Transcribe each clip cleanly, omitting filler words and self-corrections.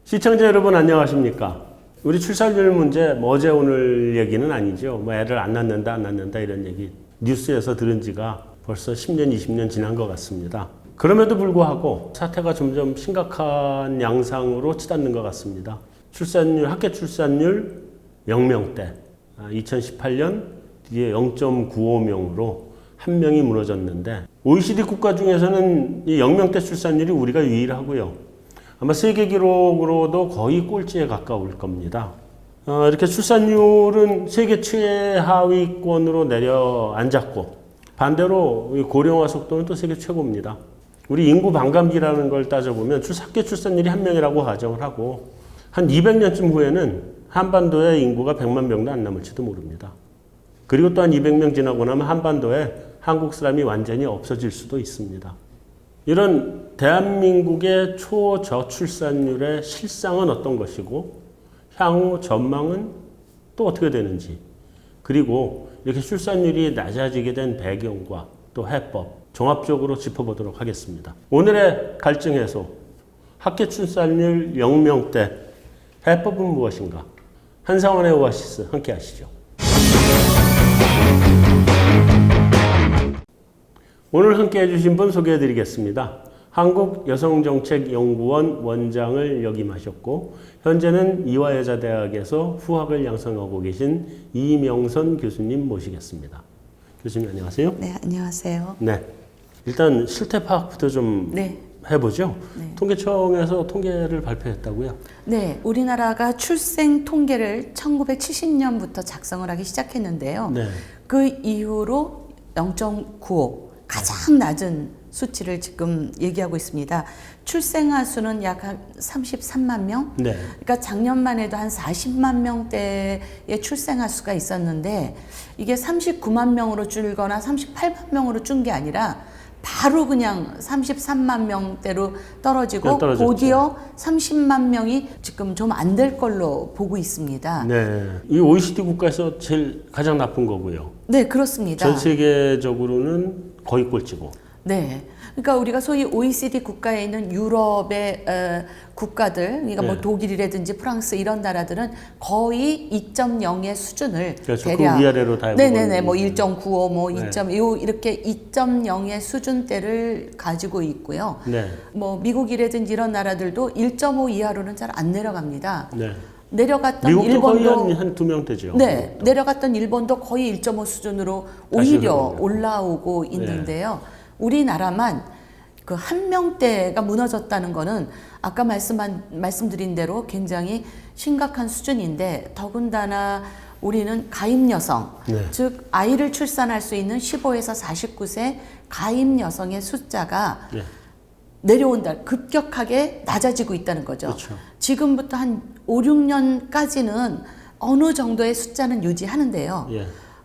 시청자 여러분 안녕하십니까? 우리 출산율 문제 어제 오늘 얘기는 아니죠. 뭐 애를 안 낳는다 이런 얘기 뉴스에서 들은 지가 벌써 10년 20년 지난 것 같습니다. 그럼에도 불구하고 사태가 점점 심각한 양상으로 치닫는 것 같습니다. 학계 출산율 0명대 2018년 뒤에 0.95명으로 한 명이 무너졌는데 OECD 국가 중에서는 이 0명대 출산율이 우리가 유일하고요. 아마 세계 기록으로도 거의 꼴찌에 가까울 겁니다. 이렇게 출산율은 세계 최하위권으로 내려앉았고 반대로 고령화 속도는 또 세계 최고입니다. 우리 인구 반감기라는 걸 따져보면 학계 출산율이 1명이라고 가정을 하고 한 200년쯤 후에는 한반도의 인구가 100만 명도 안 남을지도 모릅니다. 그리고 또 한 200명 지나고 나면 한반도에 한국 사람이 완전히 없어질 수도 있습니다. 이런 대한민국의 초저출산율의 실상은 어떤 것이고 향후 전망은 또 어떻게 되는지, 그리고 이렇게 출산율이 낮아지게 된 배경과 또 해법 종합적으로 짚어보도록 하겠습니다. 오늘의 갈증 해소, 학계 출산율 0명대 해법은 무엇인가? 한상원의 오아시스 함께 하시죠. 오늘 함께 해주신 분 소개해드리겠습니다. 한국여성정책연구원 원장을 역임하셨고 현재는 이화여자대학에서 후학을 양성하고 계신 이명선 교수님 모시겠습니다. 교수님 안녕하세요. 네, 안녕하세요. 네, 일단 실태 파악부터 좀 해보죠. 네. 통계청에서 통계를 발표했다고요? 네, 우리나라가 출생 통계를 1970년부터 작성을 하기 시작했는데요. 네. 그 이후로 0.95 가장 낮은 수치를 지금 얘기하고 있습니다. 출생아 수는 약 한 33만 명? 네. 그러니까 작년만 해도 한 40만 명대의 출생아 수가 있었는데 이게 39만 명으로 줄거나 38만 명으로 준 게 아니라 바로 그냥 33만 명대로 떨어지고 곧이어 30만 명이 지금 좀 안 될 걸로 보고 있습니다. 네, 이 OECD 국가에서 가장 나쁜 거고요. 네, 그렇습니다. 전 세계적으로는 거의 꼴찌고. 네. 그러니까 우리가 소위 OECD 국가에 있는 유럽의 국가들, 그러니까 뭐 독일이라든지 프랑스 이런 나라들은 거의 2.0의 수준을 그렇죠. 대략 그 위아래로 다 네네네 뭐 1.95, 뭐 2.2 이렇게 2.0의 수준대를 가지고 있고요. 네. 뭐 미국이라든지 이런 나라들도 1.5 이하로는 잘 안 내려갑니다. 네. 내려갔던 미국도 일본도 거의 한 2명대죠. 네, 미국도. 내려갔던 일본도 거의 1.5 수준으로 오히려 올라오고 있는데요. 우리나라만 그 한 명대가 무너졌다는 거는 아까 말씀드린 대로 굉장히 심각한 수준인데 더군다나 우리는 가임 여성, 즉 아이를 출산할 수 있는 15에서 49세 가임 여성의 숫자가 내려온다, 급격하게 낮아지고 있다는 거죠. 그렇죠. 지금부터 한 5, 6년까지는 어느 정도의 숫자는 유지하는데요.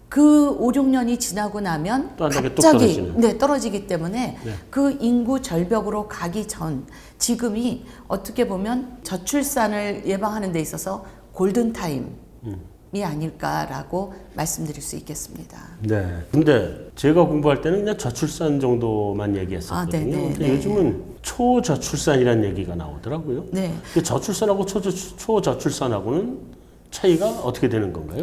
그 5, 6년이 지나고 나면 갑자기 떨어지기 때문에 그 인구 절벽으로 가기 전 지금이 어떻게 보면 저출산을 예방하는 데 있어서 골든타임이 아닐까라고 말씀드릴 수 있겠습니다. 네. 근데 제가 공부할 때는 그냥 저출산 정도만 얘기했었거든요. 근데 요즘은 초저출산이라는 얘기가 나오더라고요. 네. 저출산하고 초저출산하고는 차이가 어떻게 되는 건가요?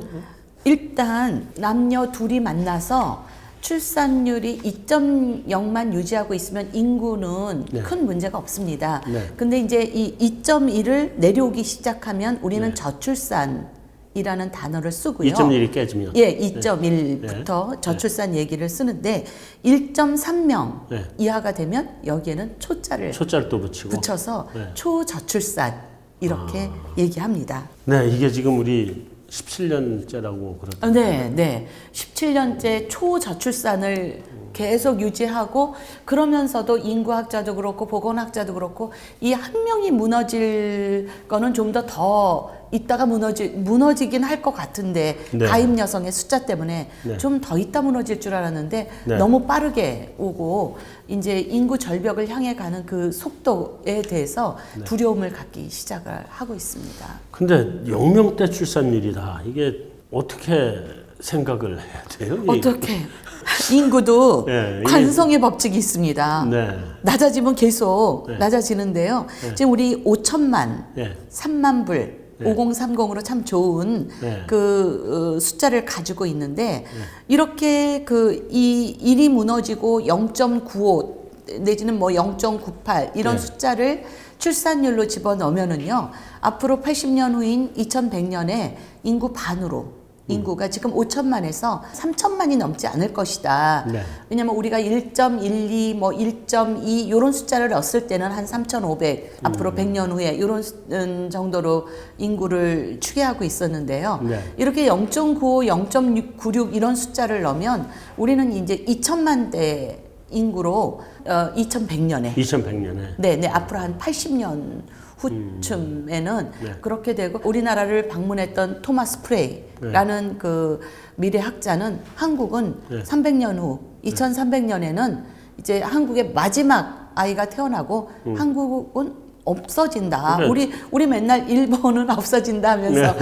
일단 남녀 둘이 만나서 출산율이 2.0만 유지하고 있으면 인구는 큰 문제가 없습니다. 근데 이제 이 2.1을 내려오기 시작하면 우리는 저출산이라는 단어를 쓰고요. 2.1이 깨지면? 예, 2.1부터 저출산 얘기를 쓰는데 1.3명 이하가 되면 여기에는 초자를 또 붙여서 초저출산 이렇게 얘기합니다. 네, 이게 지금 우리 17년째라고 그러더라고요. 네. 17년째 초저출산을 계속 유지하고 그러면서도 인구학자도 그렇고 보건학자도 그렇고 이 한 명이 무너질 거는 좀 더 있다가 무너지긴 할 것 같은데 가임 여성의 숫자 때문에 좀 더 있다 무너질 줄 알았는데 너무 빠르게 오고 이제 인구 절벽을 향해 가는 그 속도에 대해서 두려움을 갖기 시작을 하고 있습니다. 근데 0명대 출산율이다. 이게 어떻게 생각을 해야 돼요? 어떻게 인구도 네, 관성의 법칙이 있습니다. 네. 낮아지면 계속 네. 낮아지는데요. 지금 우리 5천만, 네. 3만 불, 5030으로 참 좋은 네. 그 숫자를 가지고 있는데 이렇게 이 일이 무너지고 0.95 내지는 뭐 0.98 이런 네. 숫자를 출산율로 집어넣으면은요 앞으로 80년 후인 2100년에 인구 반으로 인구가 지금 5천만에서 3천만이 넘지 않을 것이다. 네. 왜냐면 우리가 1.12, 뭐 1.2 이런 숫자를 넣었을 때는 한 3,500 앞으로 100년 후에 이런 정도로 인구를 추계하고 있었는데요. 네. 이렇게 0.95, 0.96 이런 숫자를 넣으면 우리는 이제 2천만 대 인구로 2100년에 2100년에. 네, 앞으로 한 80년 후쯤에는 네. 그렇게 되고 우리나라를 방문했던 토마스 프레이라는 그 미래학자는 한국은 네. 300년 후 2300년에는 이제 한국의 마지막 아이가 태어나고 한국은 없어진다. 그러니까 우리 맨날 일본은 없어진다 하면서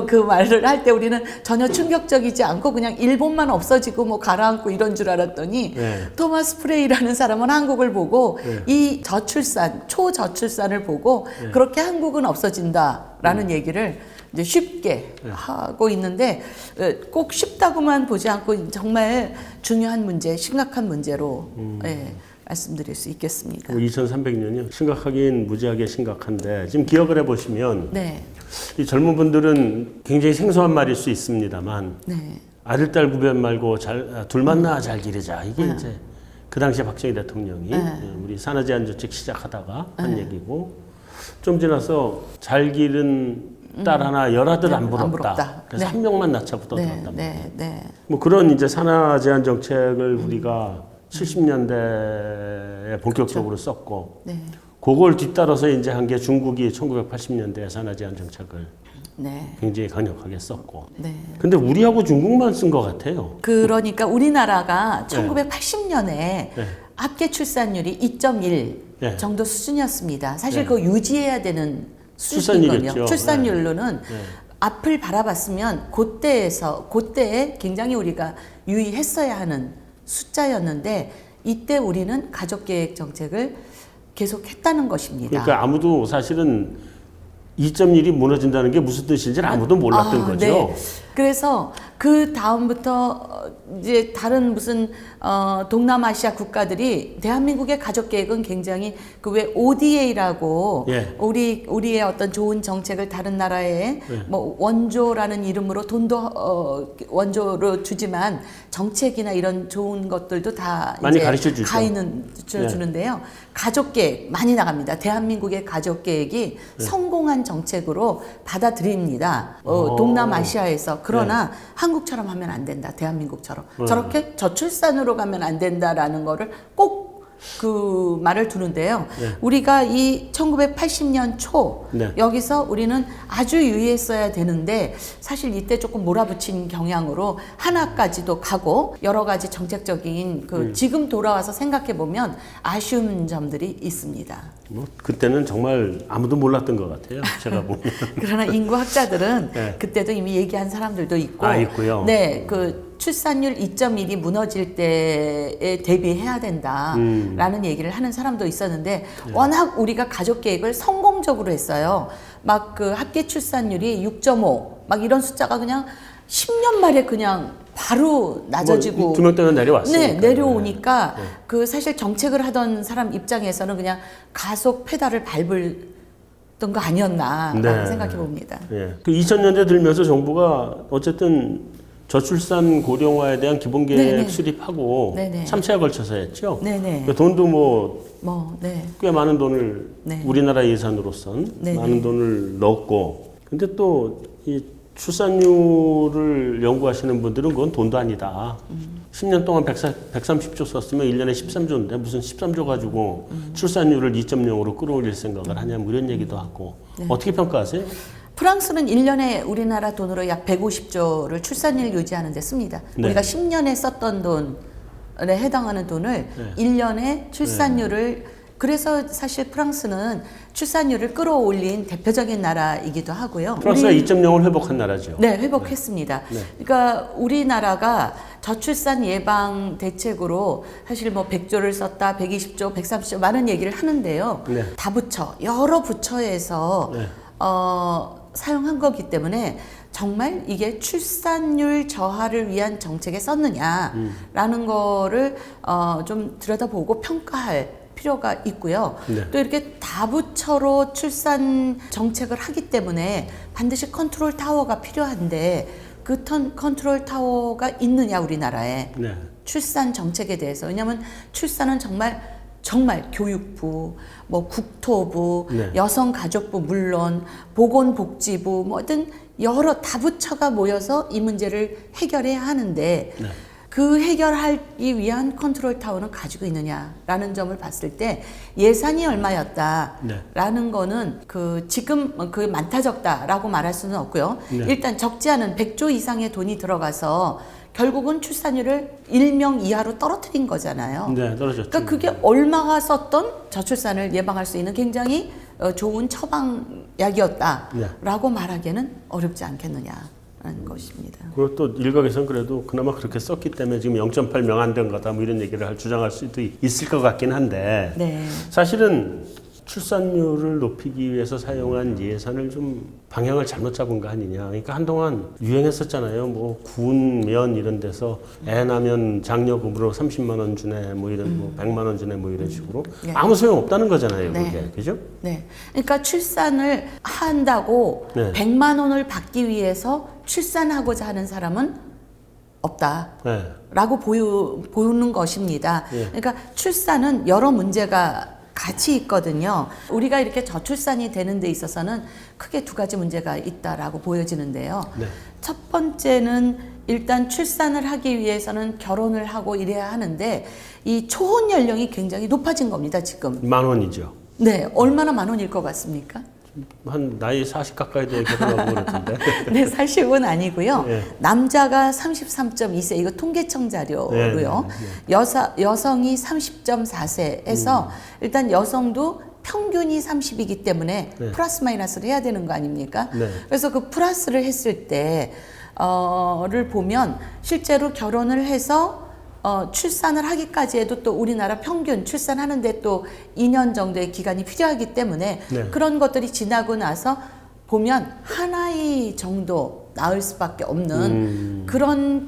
그 말을 할 때 우리는 전혀 충격적이지 않고 그냥 일본만 없어지고 뭐 가라앉고 이런 줄 알았더니 네. 토마스 프레이라는 사람은 한국을 보고 이 저출산, 초저출산을 보고 그렇게 한국은 없어진다라는 얘기를 이제 쉽게 하고 있는데 꼭 쉽다고만 보지 않고 정말 중요한 문제, 심각한 문제로 말씀드릴 수 있겠습니다. 2300년이요. 심각하긴 무지하게 심각한데 지금 기억을 해보시면 네, 이 젊은 분들은 굉장히 생소한 말일 수 있습니다만 네, 아들 딸 구별 말고 둘만 낳아 잘 기르자 이게 이제 그 당시에 박정희 대통령이 우리 산하 제한 정책 시작하다가 한 얘기고 좀 지나서 잘 기른 딸 하나 열아들 안 부럽다. 그래서 한 명만 낳자부터 들었단 말이에요. 뭐 그런 이제 산하 제한 정책을 우리가 70년대에 본격적으로 썼고 그걸 뒤따라서 이제 한 게 중국이 1980년대에 산하 제한 정책을 굉장히 강력하게 썼고. 근데 우리하고 중국만 쓴 것 같아요. 그러니까 우리나라가 1980년에 합계 출산율이 2.1 정도 수준이었습니다. 사실 그거 유지해야 되는 수준이거든요. 출산율로는 앞을 바라봤으면 그때에 굉장히 우리가 유의했어야 하는 숫자였는데 이때 우리는 가족계획 정책을 계속했다는 것입니다. 그러니까 아무도 사실은 2.1이 무너진다는 게 무슨 뜻인지 아무도 몰랐던 거죠. 네. 그래서 그 다음부터 이제 다른 무슨 동남아시아 국가들이 대한민국의 가족 계획은 굉장히 그 왜 ODA라고 우리의 어떤 좋은 정책을 다른 나라에 뭐 원조라는 이름으로 돈도 원조로 주지만 정책이나 이런 좋은 것들도 다 많이 이제 가르쳐 주죠. 주는데요. 가족 계획 많이 나갑니다. 대한민국의 가족 계획이 성공한 정책으로 받아들입니다. 동남아시아에서. 그러나 한국처럼 하면 안 된다. 대한민국처럼. 저렇게 저출산으로 가면 안 된다라는 거를 꼭 그 말을 두는데요. 우리가 이 1980년 초 여기서 우리는 아주 유의했어야 되는데 사실 이때 조금 몰아붙인 경향으로 하나까지도 가고 여러 가지 정책적인 지금 돌아와서 생각해 보면 아쉬운 점들이 있습니다. 뭐 그때는 정말 아무도 몰랐던 것 같아요. 제가 보면. 그러나 인구학자들은 그때도 이미 얘기한 사람들도 있고, 있고요. 네, 그 출산율 2.1이 무너질 때에 대비해야 된다라는 얘기를 하는 사람도 있었는데 워낙 우리가 가족 계획을 성공적으로 했어요. 막 그 합계 출산율이 6.5, 막 이런 숫자가 그냥 10년 만에 그냥 바로 낮아지고 뭐 2명대는 내려왔으니까. 네, 내려오니까 그 사실 정책을 하던 사람 입장에서는 그냥 가속 페달을 밟던 거 아니었나라고 생각해 봅니다. 그 2000년대 들면서 정부가 어쨌든 저출산 고령화에 대한 기본계획 수립하고 3차에 걸쳐서 했죠. 그 돈도 꽤 많은 돈을 우리나라 예산으로선 많은 돈을 넣었고, 근데 또 이 출산율을 연구하시는 분들은 그건 돈도 아니다. 10년 동안 130조 썼으면 1년에 13조인데 무슨 13조 가지고 출산율을 2.0으로 끌어올릴 생각을 하냐, 뭐 이런 얘기도 하고. 어떻게 평가하세요? 프랑스는 1년에 우리나라 돈으로 약 150조를 출산율 유지하는 데 씁니다. 우리가 10년에 썼던 돈에 해당하는 돈을 1년에 출산율을 그래서 사실 프랑스는 출산율을 끌어올린 대표적인 나라이기도 하고요. 프랑스가 2.0을 회복한 나라죠. 네, 회복했습니다. 네. 그러니까 우리나라가 저출산 예방 대책으로 사실 뭐 100조를 썼다, 120조, 130조 많은 얘기를 하는데요. 네. 다 부처, 여러 부처에서 네. 사용한 거기 때문에 정말 이게 출산율 저하를 위한 정책에 썼느냐라는 거를 좀 들여다보고 평가할 필요가 있고요. 네. 또 이렇게 다부처로 출산 정책을 하기 때문에 반드시 컨트롤 타워가 필요한데 그 컨트롤 타워가 있느냐 우리나라에 네. 출산 정책에 대해서. 왜냐하면 출산은 정말 교육부, 뭐 국토부, 네. 여성가족부 물론 보건복지부 뭐 어떤 여러 다부처가 모여서 이 문제를 해결해야 하는데 네. 그 해결하기 위한 컨트롤 타워는 가지고 있느냐라는 점을 봤을 때 예산이 얼마였다라는 네. 거는 지금 많다 적다라고 말할 수는 없고요. 네. 일단 적지 않은 100조 이상의 돈이 들어가서 결국은 출산율을 1명 이하로 떨어뜨린 거잖아요. 네, 떨어졌죠. 그러니까 그게 얼마가 썼던 저출산을 예방할 수 있는 굉장히 좋은 처방약이었다라고 말하기에는 어렵지 않겠느냐라는 것입니다. 그리고 또 일각에서는 그래도 그나마 그렇게 썼기 때문에 지금 0.8 명안된 거다 뭐 이런 얘기를 주장할 수도 있을 것 같긴 한데 네. 사실은 출산율을 높이기 위해서 사용한 예산을 좀 방향을 잘못 잡은 거 아니냐. 그러니까 한동안 유행했었잖아요. 뭐 군면 이런 데서 애 낳으면 장려금으로 30만 원 주네, 뭐 이런 뭐 100만 원 주네, 뭐 이런 식으로 네. 아무 소용 없다는 거잖아요. 네. 그게 그죠? 네. 그러니까 출산을 한다고 네. 100만 원을 받기 위해서 출산하고자 하는 사람은 없다. 네. 라고 보이는 것입니다. 예. 그러니까 출산은 여러 문제가 같이 있거든요. 우리가 이렇게 저출산이 되는 데 있어서는 크게 두 가지 문제가 있다라고 보여지는데요. 네. 첫 번째는 일단 출산을 하기 위해서는 결혼을 하고 이래야 하는데 이 초혼 연령이 굉장히 높아진 겁니다, 지금. 10,000원이죠. 네, 얼마나 만 원일 것 같습니까? 한 나이 40 가까이 되게 결혼하고 그랬던데. 네, 40은 아니고요. 네. 남자가 33.2세, 이거 통계청 자료로요. 여성이 30.4세에서 일단 여성도 평균이 30이기 때문에 네. 플러스 마이너스를 해야 되는 거 아닙니까? 네. 그래서 그 플러스를 했을 때를 보면 실제로 결혼을 해서 출산을 하기까지 해도 또 우리나라 평균 출산하는데 또 2년 정도의 기간이 필요하기 때문에 네. 그런 것들이 지나고 나서 보면 한 아이 정도 낳을 수밖에 없는 그런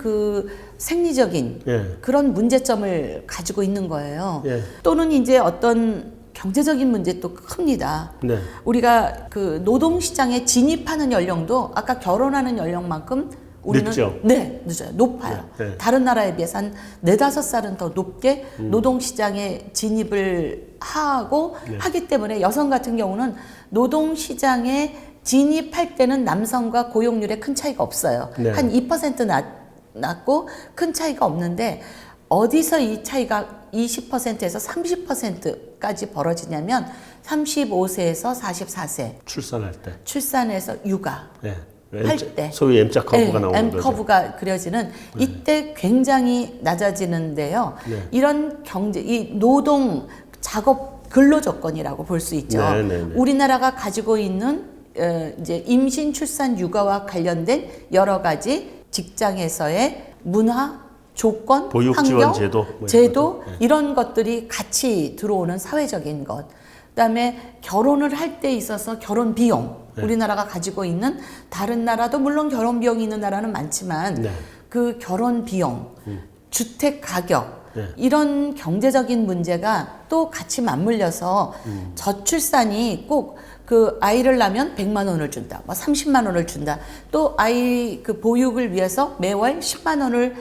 생리적인 예. 그런 문제점을 가지고 있는 거예요. 예. 또는 이제 어떤 경제적인 문제도 큽니다. 네. 우리가 노동시장에 진입하는 연령도 아까 결혼하는 연령만큼 우리는 늦죠? 네, 늦어요. 높아요. 네. 다른 나라에 비해서 한 4-5살은 더 높게 노동시장에 진입을 하고 하기 때문에 여성 같은 경우는 노동시장에 진입할 때는 남성과 고용률에 큰 차이가 없어요. 네. 한 2% 낮고 큰 차이가 없는데 어디서 이 차이가 20%에서 30%까지 벌어지냐면 35세에서 44세 출산할 때. 출산해서 육아 예. 할 때. 소위 M자 커브가 네, 나오는 M 거죠. 커브가 그려지는 이때 굉장히 낮아지는데요. 네. 이런 이 노동 작업 근로 조건이라고 볼 수 있죠. 네, 네, 네. 우리나라가 가지고 있는 이제 임신, 출산, 육아와 관련된 여러 가지 직장에서의 문화, 조건, 보육 환경, 지원 제도, 뭐 제도 이런 것들. 네. 이런 것들이 같이 들어오는 사회적인 것. 그다음에 결혼을 할 때 있어서 결혼 비용. 네. 우리나라가 가지고 있는 다른 나라도 물론 결혼 비용이 있는 나라는 많지만 네. 그 결혼 비용, 주택 가격 네. 이런 경제적인 문제가 또 같이 맞물려서 저출산이 꼭 아이를 낳으면 100만 원을 준다, 뭐 30만 원을 준다, 또 아이 보육을 위해서 매월 10만 원을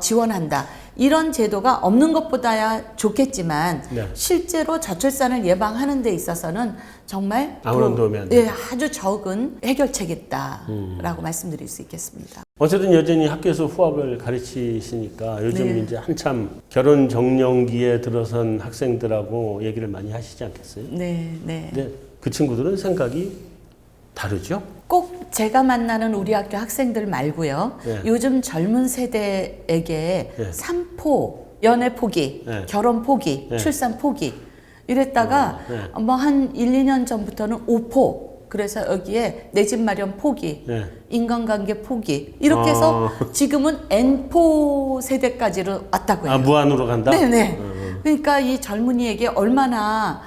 지원한다. 이런 제도가 없는 것보다야 좋겠지만 네. 실제로 저출산을 예방하는 데 있어서는 정말 아무런 도움이 안 돼요. 아주 적은 해결책이다라고 말씀드릴 수 있겠습니다. 어쨌든 여전히 학교에서 후학을 가르치시니까 요즘 네. 이제 한참 결혼 정년기에 들어선 학생들하고 얘기를 많이 하시지 않겠어요? 네, 네. 근데 그 친구들은 생각이 다르죠? 꼭 제가 만나는 우리 학교 학생들 말고요. 네. 요즘 젊은 세대에게 네. 삼포, 연애 포기, 네. 결혼 포기, 네. 출산 포기 이랬다가 네. 뭐 한 1, 2년 전부터는 오포. 그래서 여기에 내 집 마련 포기, 네. 인간관계 포기 이렇게 해서 지금은 N4 세대까지로 왔다고 해요. 아, 무한으로 간다? 네네. 그러니까 이 젊은이에게 얼마나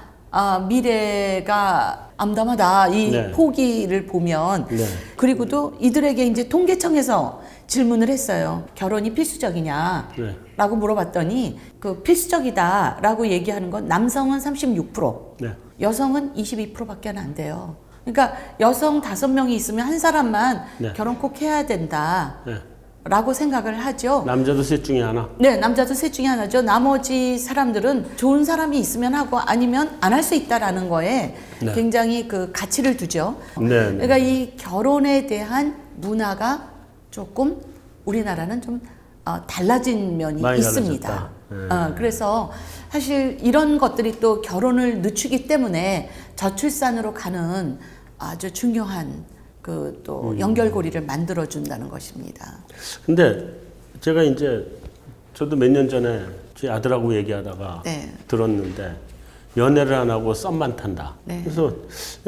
미래가 암담하다 이 네. 포기를 보면 네. 그리고도 이들에게 이제 통계청에서 질문을 했어요. 결혼이 필수적이냐? 네. 라고 물어봤더니 그 필수적이다라고 얘기하는 건 남성은 36%, 네. 여성은 22%밖에 안 돼요. 그러니까 여성 5명이 있으면 한 사람만 네. 결혼 꼭 해야 된다. 네. 라고 생각을 하죠. 남자도 셋 중에 하나. 네, 남자도 셋 중에 하나죠. 나머지 사람들은 좋은 사람이 있으면 하고 아니면 안 할 수 있다라는 거에 네. 굉장히 그 가치를 두죠. 네. 네. 그러니까 이 결혼에 대한 문화가 조금 우리나라는 좀 달라진 면이 많이 있습니다. 달라졌다. 네. 그래서 사실 이런 것들이 또 결혼을 늦추기 때문에 저출산으로 가는 아주 중요한 그 또 연결고리를 만들어 준다는 것입니다. 근데 제가 이제 저도 몇 년 전에 제 아들하고 얘기하다가 네. 들었는데 연애를 안 하고 썸만 탄다. 네. 그래서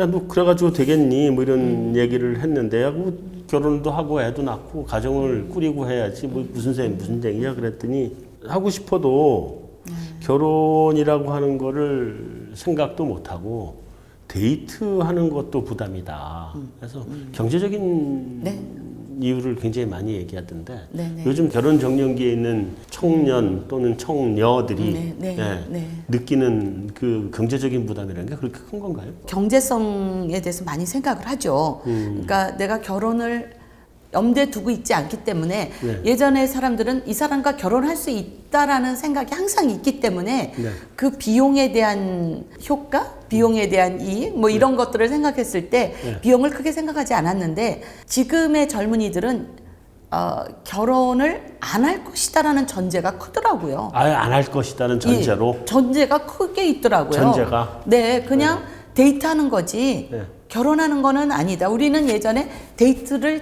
야, 너 그래가지고 되겠니? 뭐 이런 얘기를 했는데 야, 뭐 결혼도 하고 애도 낳고 가정을 꾸리고 해야지 뭐 무슨 쟁이야 그랬더니 하고 싶어도 결혼이라고 하는 거를 생각도 못 하고 데이트하는 것도 부담이다. 그래서 경제적인 네. 이유를 굉장히 많이 얘기하던데 네네. 요즘 결혼 정년기에 있는 청년 또는 청녀들이 느끼는 그 경제적인 부담이라는 게 그렇게 큰 건가요? 경제성에 대해서 많이 생각을 하죠. 그러니까 내가 결혼을 염두에 두고 있지 않기 때문에 네. 예전에 사람들은 이 사람과 결혼할 수 있다라는 생각이 항상 있기 때문에 네. 그 비용에 대한 효과, 비용에 대한 이익 뭐 이런 것들을 생각했을 때 네. 비용을 크게 생각하지 않았는데 지금의 젊은이들은 결혼을 안 할 것이다라는 전제가 크더라고요. 아예 안 할 것이다는 전제로. 예, 전제가 크게 있더라고요. 전제가? 네, 그냥 데이트하는 거지. 네. 결혼하는 거는 아니다. 우리는 예전에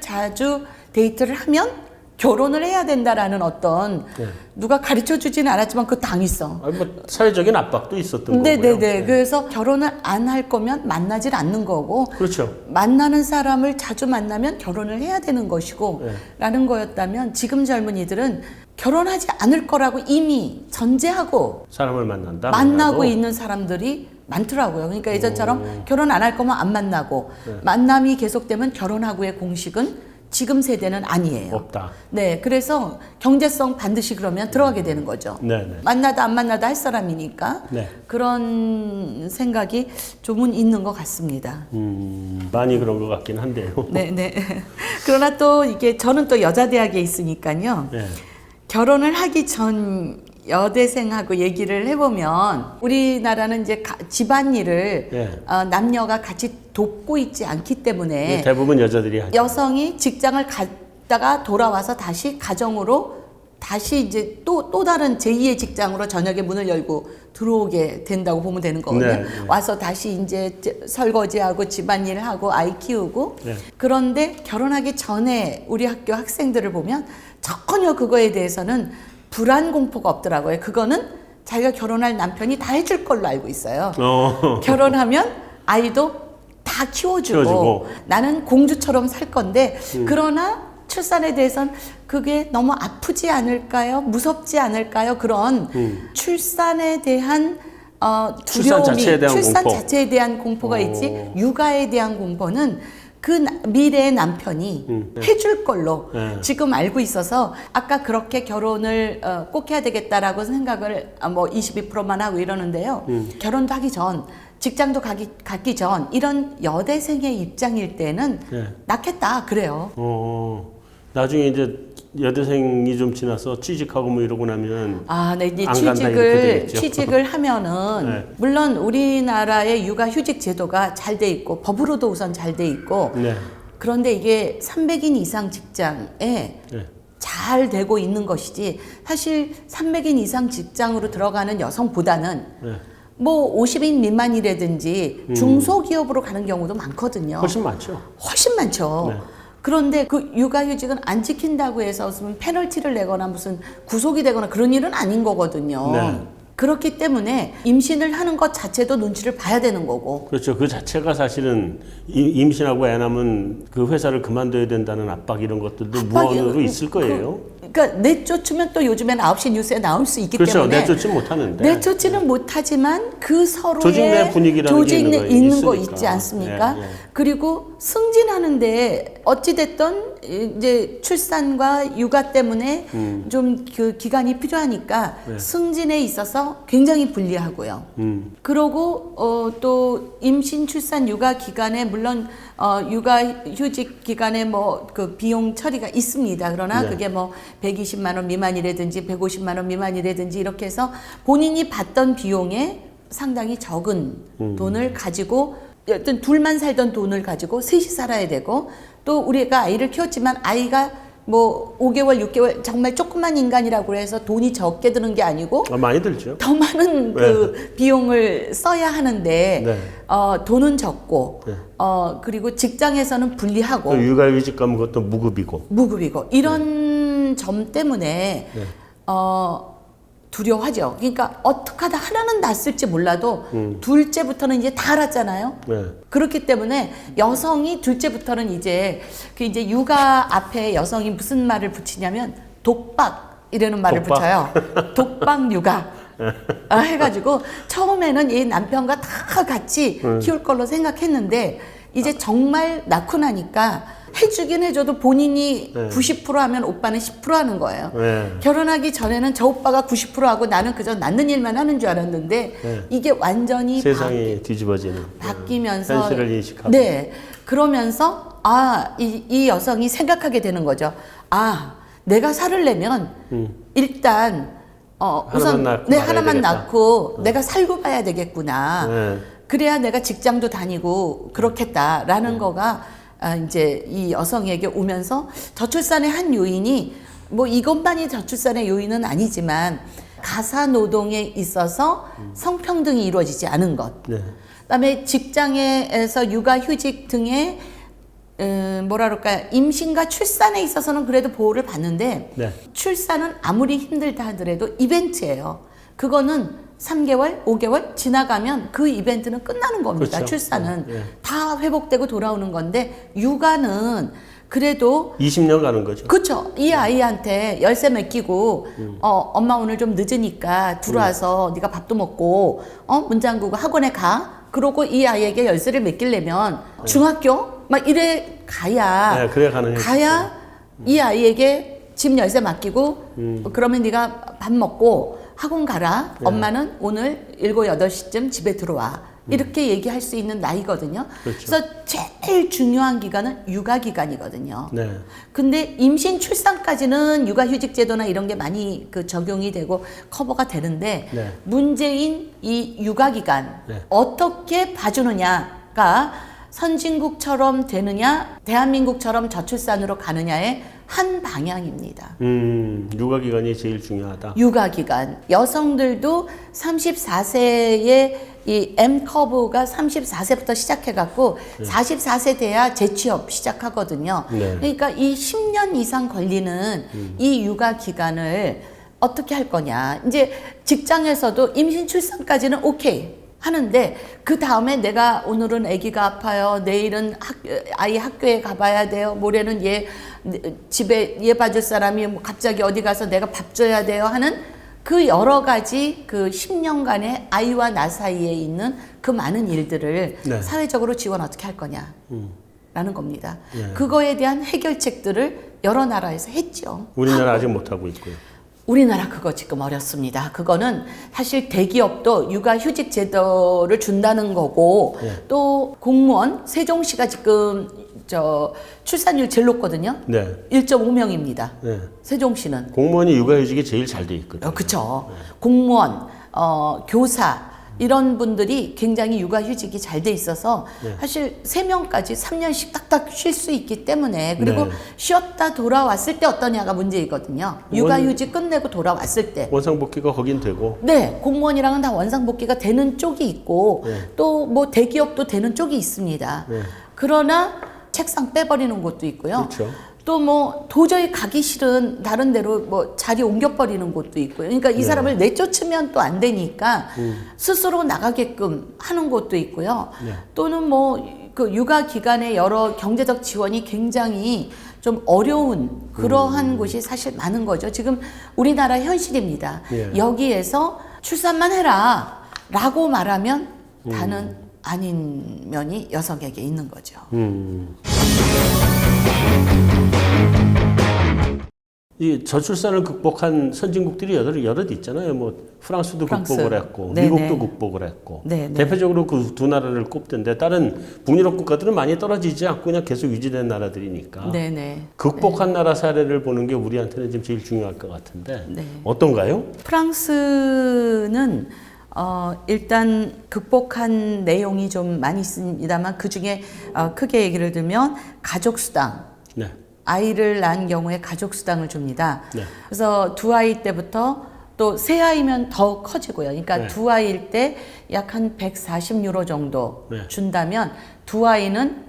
자주 데이트를 하면 결혼을 해야 된다라는 어떤 네. 누가 가르쳐 주지는 않았지만 그 당위성. 아니, 뭐 사회적인 압박도 있었던 거고요. 네네네. 그래서 결혼을 안 할 거면 만나질 않는 거고 그렇죠. 만나는 사람을 자주 만나면 결혼을 해야 되는 것이고 네. 라는 거였다면 지금 젊은이들은 결혼하지 않을 거라고 이미 전제하고 사람을 만난다. 만나고 만나도. 있는 사람들이 많더라고요. 그러니까 예전처럼 결혼 안 할 거면 안 만나고 네. 만남이 계속되면 결혼하고의 공식은 지금 세대는 아니에요. 없다. 네, 그래서 경제성 반드시 그러면 들어가게 되는 거죠. 네네. 만나다 안 만나다 할 사람이니까 네. 그런 생각이 조금 있는 것 같습니다. 많이 그런 것 같긴 한데요. 네, 네. 그러나 또 이게 저는 또 여자 대학에 있으니까요. 네. 결혼을 하기 전 여대생하고 얘기를 해보면 우리나라는 이제 집안일을 네. 남녀가 같이 돕고 있지 않기 때문에 대부분 여자들이 하죠. 여성이 직장을 갔다가 돌아와서 다시 가정으로 다시 이제 또 다른 제2의 직장으로 저녁에 문을 열고 들어오게 된다고 보면 되는 거거든요. 네, 네. 와서 다시 이제 설거지하고 집안일 하고 아이 키우고 네. 그런데 결혼하기 전에 우리 학교 학생들을 보면 전혀 그거에 대해서는 불안 공포가 없더라고요. 그거는 자기가 결혼할 남편이 다 해줄 걸로 알고 있어요. 결혼하면 아이도 다 키워주고 나는 공주처럼 살 건데 그러나 출산에 대해서는 그게 너무 아프지 않을까요? 무섭지 않을까요? 그런 출산에 대한 두려움이 출산 자체에 대한 공포가 있지 육아에 대한 공포는 그 미래의 남편이 해줄 걸로 지금 알고 있어서 아까 그렇게 결혼을 꼭 해야 되겠다라고 생각을 뭐 22%만 하고 이러는데요. 결혼도 하기 전 직장도 갖기 전 이런 여대생의 입장일 때는 낳겠다 그래요. 나중에 이제 여대생이 좀 지나서 취직하고 뭐 이러고 나면 네, 이제 안 간다 이렇게 되겠죠. 취직을 하면은 네. 물론 우리나라의 육아휴직 제도가 잘 돼 있고 법으로도 우선 잘 돼 있고 네. 그런데 이게 300인 이상 직장에 네. 잘 되고 있는 것이지 사실 300인 이상 직장으로 들어가는 여성보다는 네. 뭐 50인 미만이라든지 중소기업으로 가는 경우도 많거든요. 훨씬 많죠. 훨씬 많죠. 네. 그런데 그 육아휴직은 안 지킨다고 해서 무슨 페널티를 내거나 무슨 구속이 되거나 그런 일은 아닌 거거든요. 네. 그렇기 때문에 임신을 하는 것 자체도 눈치를 봐야 되는 거고. 그렇죠. 그 자체가 사실은 임신하고 애 낳으면 그 회사를 그만둬야 된다는 압박 이런 것들도 무언으로 있을 거예요. 그러니까 내쫓으면 또 요즘에는 9시 뉴스에 나올 수 있기 그렇죠. 때문에 내쫓지 못하는데. 내쫓지는 못하지만 그 서로의 조직 내 분위기라는 게 조직 내 있는 있는 거 있으니까. 있지 않습니까? 예, 예. 그리고 승진하는데 어찌됐든 이제 출산과 육아 때문에 좀 그 기간이 필요하니까 승진에 있어서 굉장히 불리하고요. 그러고 또 임신, 출산, 육아 기간에 물론 육아 휴직 기간에 뭐 그 비용 처리가 있습니다. 그러나 네. 그게 뭐 120만 원 미만이라든지 150만 원 미만이라든지 이렇게 해서 본인이 받던 비용에 상당히 적은 돈을 가지고 어떤 둘만 살던 돈을 가지고 셋이 살아야 되고 또 우리가 아이를 키웠지만 아이가 뭐 5개월, 6개월 정말 조그만 인간이라고 해서 돈이 적게 드는 게 아니고 많이 들죠. 더 많은 그 비용을 써야 하는데 네. 돈은 적고 네. 그리고 직장에서는 불리하고 그 육아휴직 가면 그것도 무급이고. 무급이고 이런 점 때문에 네. 두려워하죠. 그러니까 어떻게 하다 하나는 났을지 몰라도 둘째부터는 이제 다 알았잖아요. 네. 그렇기 때문에 여성이 둘째부터는 이제 그 이제 육아 앞에 여성이 무슨 말을 붙이냐면 독박 이라는 말을 독박? 붙여요. 독박 육아. 해가지고 처음에는 이 남편과 다 같이 키울 걸로 생각했는데 이제 정말 낳고 나니까 해주긴 해줘도 본인이 90% 하면 오빠는 10% 하는 거예요. 네. 결혼하기 전에는 저 오빠가 90% 하고 나는 그저 낳는 일만 하는 줄 알았는데 이게 완전히 세상이 뒤집어지는. 바뀌면서 현실을 인식하고. 네, 그러면서 이 여성이 생각하게 되는 거죠. 내가 살을 내면 일단 우선 낳고 네, 말아야 하나만 되겠다. 낳고 내가 살고 봐야 되겠구나. 네. 그래야 내가 직장도 다니고 그렇겠다라는 거가 이제 이 여성에게 오면서 저출산의 한 요인이 뭐 이것만이 저출산의 요인은 아니지만 가사 노동에 있어서 성평등이 이루어지지 않은 것. 네. 그다음에 직장에서 육아휴직 등의 뭐라 그럴까요? 임신과 출산에 있어서는 그래도 보호를 받는데 네. 출산은 아무리 힘들다 하더라도 이벤트예요. 그거는 3개월, 5개월 지나가면 그 이벤트는 끝나는 겁니다. 그렇죠. 출산은 네. 다 회복되고 돌아오는 건데 육아는 그래도 20년 가는 거죠. 그렇죠. 이 아이한테 열쇠 맡기고 엄마 오늘 좀 늦으니까 들어와서 네가 밥도 먹고 문 잠그고 학원에 가. 그러고 이 아이에게 열쇠를 맡기려면 중학교 막 이래 가야 네, 그래야 가능해요. 가야 이 아이에게 집 열쇠 맡기고 그러면 네가 밥 먹고 학원 가라. 엄마는 오늘 7, 8시쯤 집에 들어와. 이렇게 얘기할 수 있는 나이거든요. 그렇죠. 그래서 제일 중요한 기간은 육아 기간이거든요. 네. 근데 임신 출산까지는 육아휴직 제도나 이런 게 많이 그 적용이 되고 커버가 되는데 네. 문제인 이 육아 기간 네. 어떻게 봐주느냐가 선진국처럼 되느냐 대한민국처럼 저출산으로 가느냐의 한 방향입니다. 육아 기간이 제일 중요하다. 육아 기간 여성들도 34세의 이 M 커브가 34세부터 시작해갖고 44세 돼야 재취업 시작하거든요. 네. 그러니까 이 10년 이상 걸리는 이 육아 기간을 어떻게 할 거냐. 이제 직장에서도 임신 출산까지는 오케이 하는데 그 다음에 내가 오늘은 아기가 아파요. 내일은 아이 학교에 가봐야 돼요. 모레는 집에 얘 봐줄 사람이 뭐 갑자기 어디 가서 내가 밥 줘야 돼요 하는 그 여러 가지 그 10년간의 아이와 나 사이에 있는 그 많은 일들을 네. 사회적으로 지원 어떻게 할 거냐 라는 겁니다. 네. 그거에 대한 해결책들을 여러 나라에서 했죠. 우리나라 아직 못 하고 있고요. 우리나라 그거 지금 어렵습니다. 그거는 사실 대기업도 육아휴직 제도를 준다는 거고 네. 또 공무원 세종시가 지금 출산율 제일 높거든요. 네. 1.5명입니다. 네. 세종시는. 공무원이 육아휴직이 제일 잘 돼 있거든요. 그렇죠. 공무원, 교사 이런 분들이 굉장히 육아휴직이 잘 돼 있어서 사실 3명까지 3년씩 딱딱 쉴 수 있기 때문에 그리고 네. 쉬었다 돌아왔을 때 어떠냐가 문제이거든요. 육아휴직 끝내고 돌아왔을 때. 원상복귀가 거긴 되고. 네, 공무원이랑은 다 원상복귀가 되는 쪽이 있고 네. 또 뭐 대기업도 되는 쪽이 있습니다. 네. 그러나 책상 빼버리는 곳도 있고요. 그렇죠. 또 뭐 도저히 가기 싫은 다른 데로 뭐 자리 옮겨버리는 곳도 있고요. 그러니까 이 네. 사람을 내쫓으면 또 안 되니까 스스로 나가게끔 하는 곳도 있고요. 네. 또는 뭐 그 육아 기간에 여러 경제적 지원이 굉장히 좀 어려운 그러한 곳이 사실 많은 거죠. 지금 우리나라 현실입니다. 예. 여기에서 출산만 해라 라고 말하면 다는 아닌 면이 여성에게 있는 거죠. 이 저출산을 극복한 선진국들이 여럿 있잖아요. 뭐 프랑스도 프랑스. 극복을 했고 네네. 미국도 극복을 했고 네네. 대표적으로 그 두 나라를 꼽던데 다른 북유럽 국가들은 많이 떨어지지 않고 그냥 계속 유지된 나라들이니까 네네. 극복한 나라 사례를 보는 게 우리한테는 지금 제일 중요할 것 같은데 네. 어떤가요? 프랑스는 일단 극복한 내용이 좀 많이 있습니다만 그 중에 크게 얘기를 들면 가족수당. 네. 아이를 낳은 경우에 가족수당을 줍니다. 네. 그래서 두 아이 때부터 또 세 아이면 더 커지고요. 그러니까 네. 두 아이일 때 약 한 140유로 정도 네. 준다면 두 아이는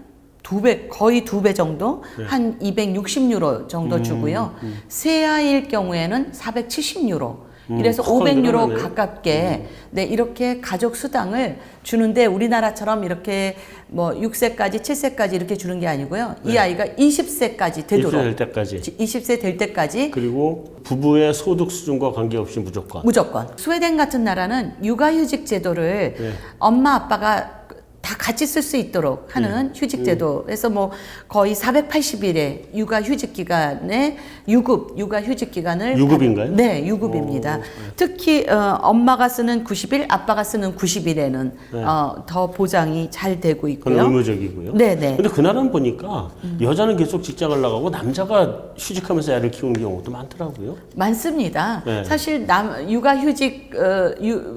거의 두 배 정도, 네. 한 260유로 정도 주고요. 세 아이일 경우에는 470유로. 이래서 확 500유로 늘어나네요. 가깝게 네, 이렇게 가족 수당을 주는데 우리나라처럼 이렇게 뭐 6세까지 7세까지 이렇게 주는 게 아니고요. 이 아이가 20세까지 되도록 20세 될 때까지 20세 될 때까지 그리고 부부의 소득 수준과 관계없이 무조건 스웨덴 같은 나라는 육아휴직 제도를 네. 엄마 아빠가 다 같이 쓸 수 있도록 하는 휴직 제도에서 뭐 거의 480일의 육아휴직 기간에 육아휴직 기간을 유급인가요? 네, 유급입니다. 특히 엄마가 쓰는 90일, 아빠가 쓰는 90일에는 네. 더 보장이 잘 되고 그건 있고요. 의무적이고요. 네네. 근데 그 나라는 보니까 여자는 계속 직장을 나가고 남자가 휴직하면서 애를 키우는 경우도 많더라고요. 많습니다. 네. 사실 육아휴직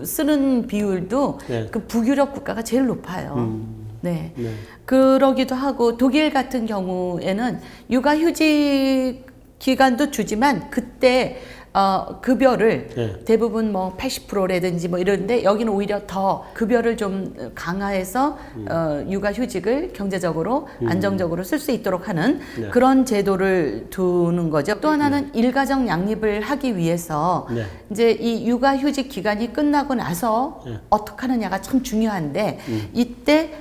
쓰는 비율도 네. 그 북유럽 국가가 제일 높아요. 네. 네. 그러기도 하고 독일 같은 경우에는 육아휴직 기간도 주지만 그때 급여를 네. 대부분 뭐 80%라든지 뭐 이런데 여기는 오히려 더 급여를 좀 강화해서 육아휴직을 경제적으로 안정적으로 쓸 수 있도록 하는 네. 그런 제도를 두는 거죠. 또 하나는 일가정 양립을 하기 위해서 네. 이제 이 육아휴직 기간이 끝나고 나서 네. 어떻게 하느냐가 참 중요한데 이때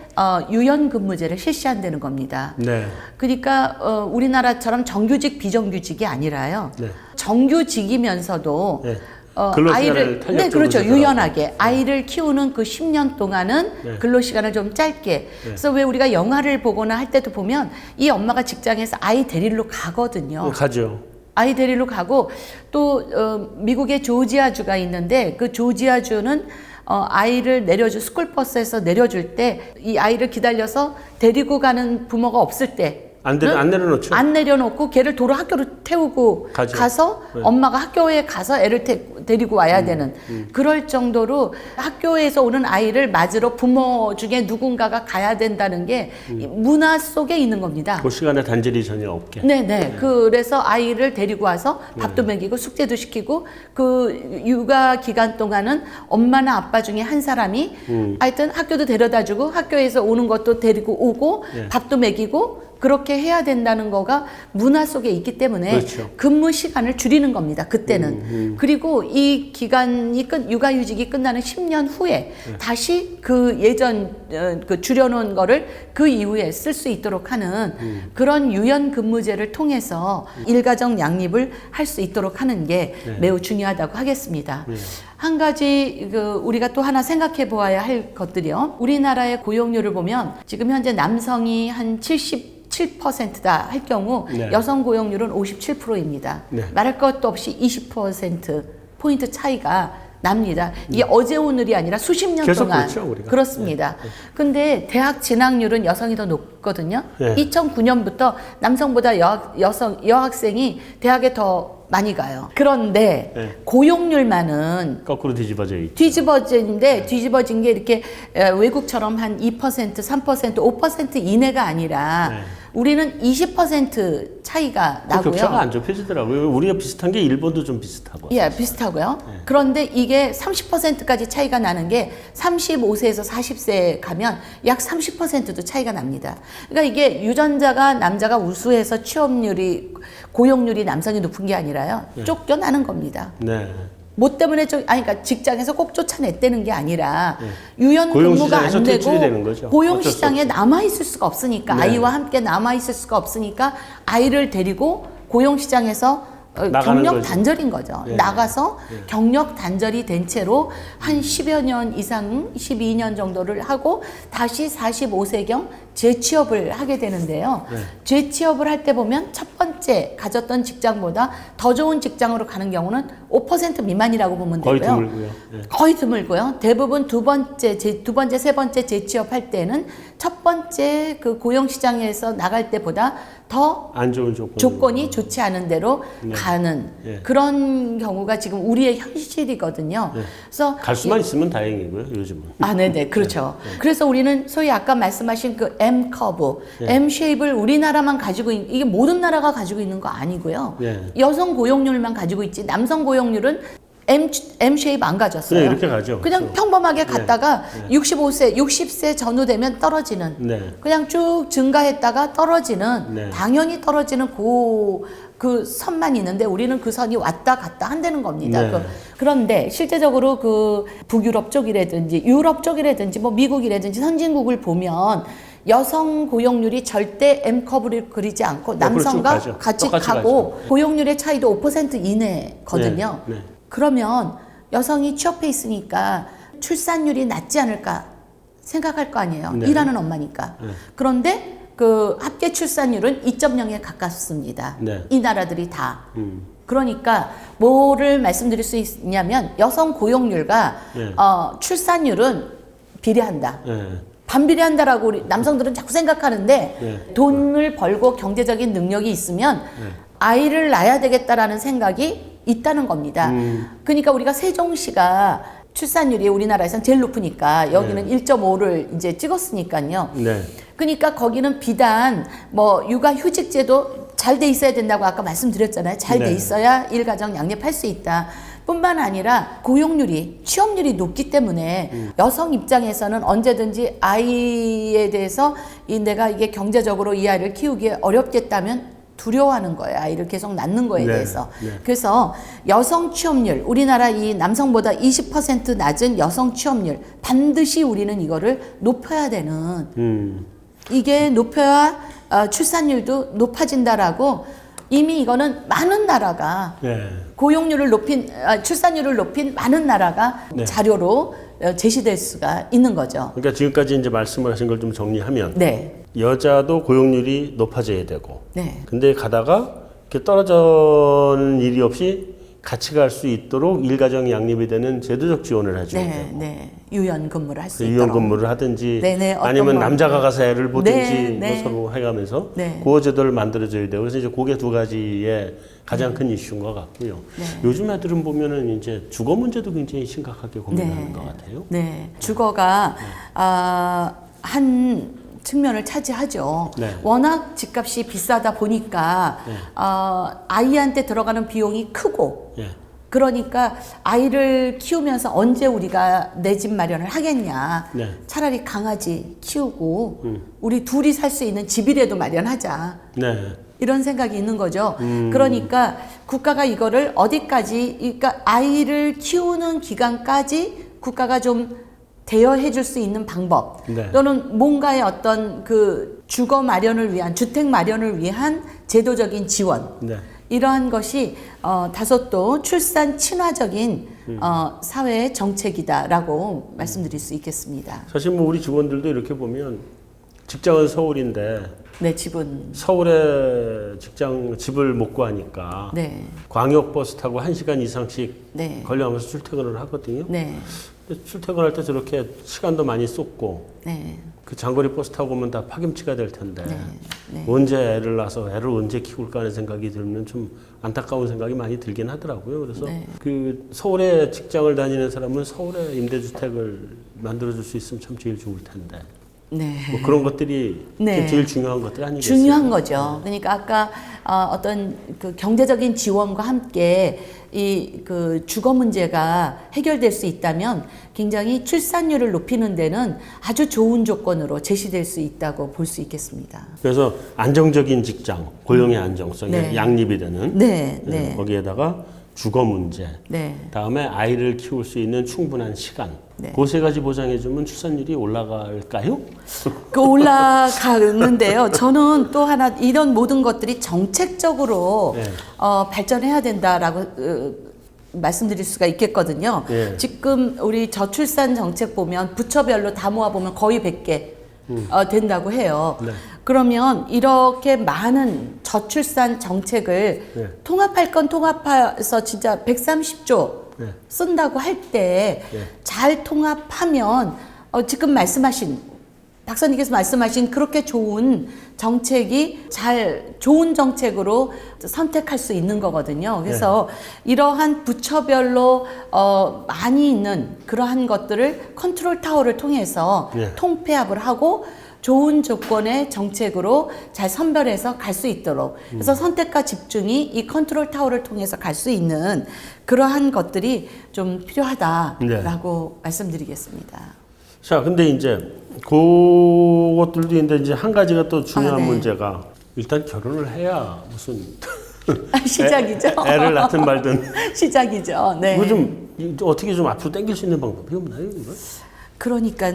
유연근무제를 실시한다는 겁니다. 네. 그러니까 우리나라처럼 정규직 비정규직이 아니라요. 네. 정규직이면서도 네. 근로시간을 아이를 탄력적으로 그렇죠. 주더라고요. 유연하게 아이를 키우는 그 10년 동안은 네. 근로시간을 좀 짧게. 그래서 왜 우리가 영화를 보거나 할 때도 보면 이 엄마가 직장에서 아이 데리러 가거든요. 가죠. 아이 데리러 가고 또 미국의 조지아주가 있는데 그 조지아주는 아이를 스쿨버스에서 내려줄 때 이 아이를 기다려서 데리고 가는 부모가 없을 때 안 내려놓죠. 안 내려놓고 걔를 도로 학교로 태우고 가죠. 가서 네. 엄마가 학교에 가서 애를 데리고 와야 되는 그럴 정도로 학교에서 오는 아이를 맞으러 부모 중에 누군가가 가야 된다는 게 이 문화 속에 있는 겁니다. 그 시간에 단절이 전혀 없게. 네네. 그래서 아이를 데리고 와서 밥도 먹이고 숙제도 시키고 그 육아 기간 동안은 엄마나 아빠 중에 한 사람이 하여튼 학교도 데려다 주고 학교에서 오는 것도 데리고 오고 네. 밥도 먹이고 그렇게 해야 된다는 거가 문화 속에 있기 때문에 그렇죠. 근무 시간을 줄이는 겁니다. 그때는. 그리고 이 기간이 육아휴직이 끝나는 10년 후에 다시 그 예전 그 줄여놓은 거를 그 이후에 쓸 수 있도록 하는 그런 유연 근무제를 통해서 일가정 양립을 할 수 있도록 하는 게 매우 중요하다고 하겠습니다. 한 가지 우리가 또 하나 생각해 보아야 할 것들이요. 우리나라의 고용률을 보면 지금 현재 남성이 한 77%다 할 경우 네. 여성 고용률은 57%입니다. 네. 말할 것도 없이 20% 포인트 차이가 납니다. 이게 어제 오늘이 아니라 수십 년 계속 동안 그렇죠, 우리가. 그렇습니다. 근데 대학 진학률은 여성이 더 높거든요. 네. 2009년부터 남성보다 여학생이 대학에 더 많이 가요. 그런데 네. 고용률만은 거꾸로 뒤집어져 있죠. 뒤집어진 게 이렇게 외국처럼 한 2%, 3%, 5% 이내가 아니라 네. 우리는 20% 차이가 그 나고요. 격차가 안 좁혀지더라고요. 우리가 비슷한 게 일본도 좀 비슷하고. 예, 비슷하고요. 그런데 이게 30%까지 차이가 나는 게 35세에서 40세에 가면 약 30%도 차이가 납니다. 그러니까 이게 유전자가 남자가 우수해서 취업률이 고용률이 남성이 높은 게 아니라요. 쫓겨나는 겁니다. 네. 뭐 때문에 그러니까 직장에서 꼭 쫓아냈다는 게 아니라 유연 근무가 고용시장에서 안 퇴출이 되는 되고 거죠. 고용 어쩔 수 시장에 없이. 남아 있을 수가 없으니까 네. 아이와 함께 남아 있을 수가 없으니까 아이를 데리고 고용 시장에서 나가는 경력 거죠. 단절인 거죠. 네. 나가서 경력 단절이 된 채로 한 10여 년 이상, 12년 정도를 하고 다시 45세경 재취업을 하게 되는데요. 재취업을 할 때 보면 첫 번째 가졌던 직장보다 더 좋은 직장으로 가는 경우는 5% 미만이라고 보면 거의 되고요. 드물고요. 네. 거의 드물고요. 대부분 두 번째, 세 번째 재취업할 때는 첫 번째 그 고용시장에서 나갈 때보다 더 안 좋은 조건이 좋지 않은 대로 가는 네. 그런 경우가 지금 우리의 현실이거든요. 그래서 갈 수만 있으면 다행이고요. 요즘은. 아, 네네, 그렇죠. 그래서 우리는 소위 아까 말씀하신 그 M 커브, M 쉐입을 우리나라만 가지고 이게 모든 나라가 가지고 있는 거 아니고요. 여성 고용률만 가지고 있지 남성 고용률은 M 쉐입 안 가졌어요. 네, 이렇게 가죠. 그냥 그렇죠. 평범하게 갔다가 65세, 60세 전후 되면 떨어지는. 네. 그냥 쭉 증가했다가 떨어지는. 네. 당연히 떨어지는 그 선만 있는데 우리는 그 선이 왔다 갔다 한다는 겁니다. 네. 그런데 실제적으로 그 북유럽 쪽이라든지 유럽 쪽이라든지 뭐 미국이라든지 선진국을 보면 여성 고용률이 절대 M 커브를 그리지 않고 남성과 그렇죠. 같이 똑같이 가고 가죠. 고용률의 차이도 5% 이내거든요. 네. 네. 그러면 여성이 취업해 있으니까 출산율이 낮지 않을까 생각할 거 아니에요. 네. 일하는 엄마니까. 그런데 그 합계 출산율은 2.0에 가깝습니다. 네. 이 나라들이 다. 그러니까 뭐를 말씀드릴 수 있냐면 여성 고용률과 출산율은 비례한다. 네. 반비례한다라고 우리 남성들은 자꾸 생각하는데 돈을 벌고 경제적인 능력이 있으면 아이를 낳아야 되겠다라는 생각이 있다는 겁니다. 그러니까 우리가 세종시가 출산율이 우리나라에선 제일 높으니까 여기는 1.5를 이제 찍었으니까요. 네. 그러니까 거기는 비단 뭐 육아 휴직제도 잘 돼 있어야 된다고 아까 말씀드렸잖아요. 잘 돼 네. 있어야 일가정 양립할 수 있다. 뿐만 아니라 고용률이 취업률이 높기 때문에 여성 입장에서는 언제든지 아이에 대해서 내가 이게 경제적으로 이 아이를 키우기 어렵겠다면 두려워하는 거예요. 아이를 계속 낳는 거에 네, 대해서. 네. 그래서 여성 취업률, 우리나라 이 남성보다 20% 낮은 여성 취업률, 반드시 우리는 이거를 높여야 되는, 이게 높여야 출산율도 높아진다라고 이미 이거는 많은 나라가 고용률을 높인, 출산율을 높인 많은 나라가 자료로 제시될 수가 있는 거죠. 그러니까 지금까지 이제 말씀을 하신 걸 좀 정리하면 네. 여자도 고용률이 높아져야 되고 네. 근데 가다가 이렇게 떨어지는 일이 없이 같이 갈 수 있도록 일가정 양립이 되는 제도적 지원을 해줘야 네. 되고 네. 유연 근무를 할 수 유연 있도록. 근무를 하든지 네네, 어떤 아니면 거. 남자가 가서 애를 보든지 네, 네. 뭐 서로 해가면서 네. 구호 제도를 만들어줘야 되고 그래서 이제 그게 두 가지의 가장 큰 이슈인 것 같고요. 요즘 애들은 보면은 이제 주거 문제도 굉장히 심각하게 고민하는 것 같아요. 네, 주거가 한 측면을 차지하죠. 네. 워낙 집값이 비싸다 보니까 아이한테 들어가는 비용이 크고 예. 그러니까 아이를 키우면서 언제 우리가 내 집 마련을 하겠냐. 네. 차라리 강아지 키우고 우리 둘이 살 수 있는 집이라도 마련하자. 네. 이런 생각이 있는 거죠. 그러니까 국가가 이거를 어디까지, 그러니까 아이를 키우는 기간까지 국가가 좀 대여해 줄 수 있는 방법 네. 또는 뭔가의 어떤 그 주거 마련을 위한, 주택 마련을 위한 제도적인 지원. 네. 이러한 것이 다소 또 출산 친화적인 사회 정책이다라고 말씀드릴 수 있겠습니다. 사실 뭐 우리 직원들도 이렇게 보면 직장은 서울인데 네, 집은 서울에 집을 못 구하니까 네, 광역버스 타고 1시간 이상씩 네, 걸려가면서 출퇴근을 하거든요. 네, 근데 출퇴근할 때 저렇게 시간도 많이 쏟고 네, 그 장거리 버스 타고 오면 다 파김치가 될 텐데 네. 언제 애를 낳아서 애를 언제 키울까 하는 생각이 들면 좀 안타까운 생각이 많이 들긴 하더라고요. 그래서 네. 그 서울에 직장을 다니는 사람은 서울에 임대주택을 만들어줄 수 있으면 참 제일 좋을 텐데 네. 뭐 그런 것들이 네. 제일 중요한 것들 아니겠어요? 중요한 거죠. 그러니까 아까 어떤 그 경제적인 지원과 함께 이 그 주거 문제가 해결될 수 있다면 굉장히 출산율을 높이는 데는 아주 좋은 조건으로 제시될 수 있다고 볼 수 있겠습니다. 그래서 안정적인 직장, 고용의 안정성이 네. 양립이 되는 네, 네, 거기에다가 주거 문제, 네. 다음에 아이를 키울 수 있는 충분한 시간, 네. 그 세 가지 보장해주면 출산율이 올라갈까요? 그 올라가는데요. 저는 또 하나 이런 모든 것들이 정책적으로 네. 발전해야 된다라고 말씀드릴 수가 있겠거든요. 네. 지금 우리 저출산 정책 보면 부처별로 다 모아보면 거의 100개 된다고 해요. 네. 그러면 이렇게 많은 저출산 정책을 네. 통합할 건 통합해서 진짜 130조 네. 쓴다고 할 때 잘 통합하면 지금 말씀하신 박사님께서 말씀하신 그렇게 좋은 정책이 좋은 정책으로 선택할 수 있는 거거든요. 그래서 이러한 부처별로 많이 있는 그러한 것들을 컨트롤 타워를 통해서 통폐합을 하고 좋은 조건의 정책으로 잘 선별해서 갈 수 있도록 그래서 선택과 집중이 이 컨트롤 타워를 통해서 갈 수 있는 그러한 것들이 좀 필요하다라고 말씀드리겠습니다. 자, 근데 이제 그것들도 있는데 이제 한 가지가 또 중요한 네. 문제가 일단 결혼을 해야 무슨 시작이죠. 애를 낳든 말든 시작이죠. 네. 이거 좀 어떻게 좀 앞으로 당길 수 있는 방법이 없나요, 이거? 그러니까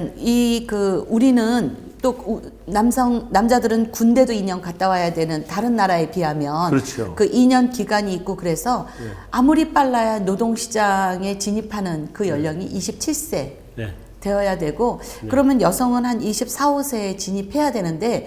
우리는 또 남자들은 군대도 2년 갔다 와야 되는 다른 나라에 비하면 그렇죠. 그 2년 기간이 있고 그래서 아무리 빨라야 노동시장에 진입하는 그 연령이 27세 네. 되어야 되고 그러면 여성은 한 24, 5세에 진입해야 되는데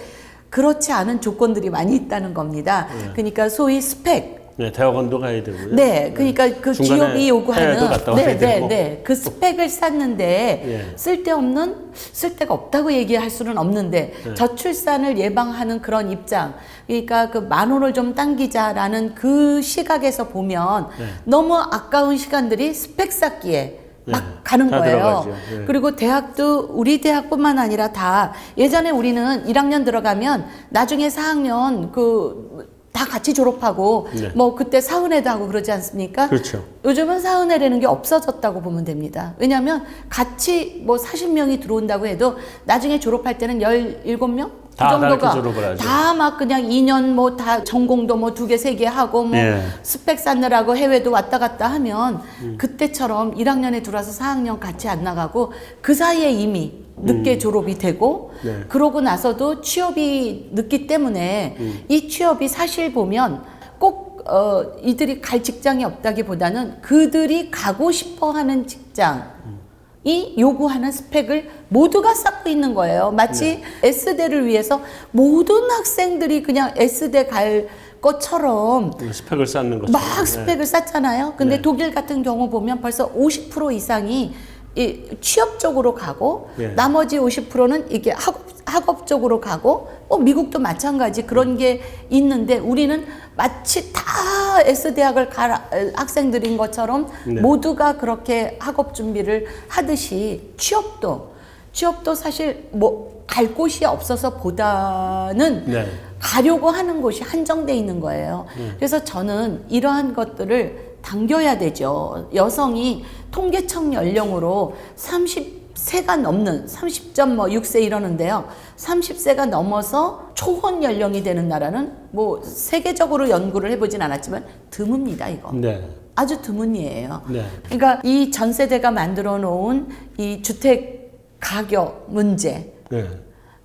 그렇지 않은 조건들이 많이 있다는 겁니다. 그러니까 소위 스펙 네, 대학원도 가야 되고요. 네, 그러니까 그 중간에 기업이 요구하는 해외도 갔다 와야 되고. 그 스펙을 쌓는데 쓸데가 없다고 얘기할 수는 없는데 저출산을 예방하는 그런 입장, 그러니까 그 만 원을 좀 당기자라는 그 시각에서 보면 너무 아까운 시간들이 스펙 쌓기에 막 가는 다 거예요. 들어가죠. 그리고 대학도 우리 대학뿐만 아니라 다 예전에 우리는 1학년 들어가면 나중에 4학년 다 같이 졸업하고 뭐 그때 사은회도 하고 그러지 않습니까? 그렇죠. 요즘은 사은회라는 게 없어졌다고 보면 됩니다. 왜냐하면 같이 뭐 40명이 들어온다고 해도 나중에 졸업할 때는 17명? 그 다 정도가 졸업을 하죠. 다 막 그냥 2년 뭐 다 전공도 뭐 2개, 3개 하고 뭐 스펙 쌓느라고 해외도 왔다 갔다 하면 그때처럼 1학년에 들어와서 4학년 같이 안 나가고 그 사이에 이미 늦게 졸업이 되고 그러고 나서도 취업이 늦기 때문에 이 취업이 사실 보면 꼭 이들이 갈 직장이 없다기보다는 그들이 가고 싶어 하는 직장이 요구하는 스펙을 모두가 쌓고 있는 거예요. 마치 S대를 위해서 모든 학생들이 그냥 S대 갈 것처럼 스펙을 쌓는 것처럼. 막 스펙을 쌓잖아요. 근데 독일 같은 경우 보면 벌써 50% 이상이 이 취업 쪽으로 가고 나머지 50%는 이게 학업 쪽으로 가고 미국도 마찬가지 그런 게 있는데 우리는 마치 다 S대학을 갈 학생들인 것처럼 모두가 그렇게 학업 준비를 하듯이 취업도 사실 뭐 갈 곳이 없어서 보다는 가려고 하는 곳이 한정돼 있는 거예요. 그래서 저는 이러한 것들을 당겨야 되죠. 여성이 통계청 연령으로 30세가 넘는 30.6세 이러는데요. 30세가 넘어서 초혼 연령이 되는 나라는 뭐 세계적으로 연구를 해보진 않았지만 드뭅니다, 이거. 아주 드문이에요. 그러니까 이 전 세대가 만들어 놓은 이 주택 가격 문제,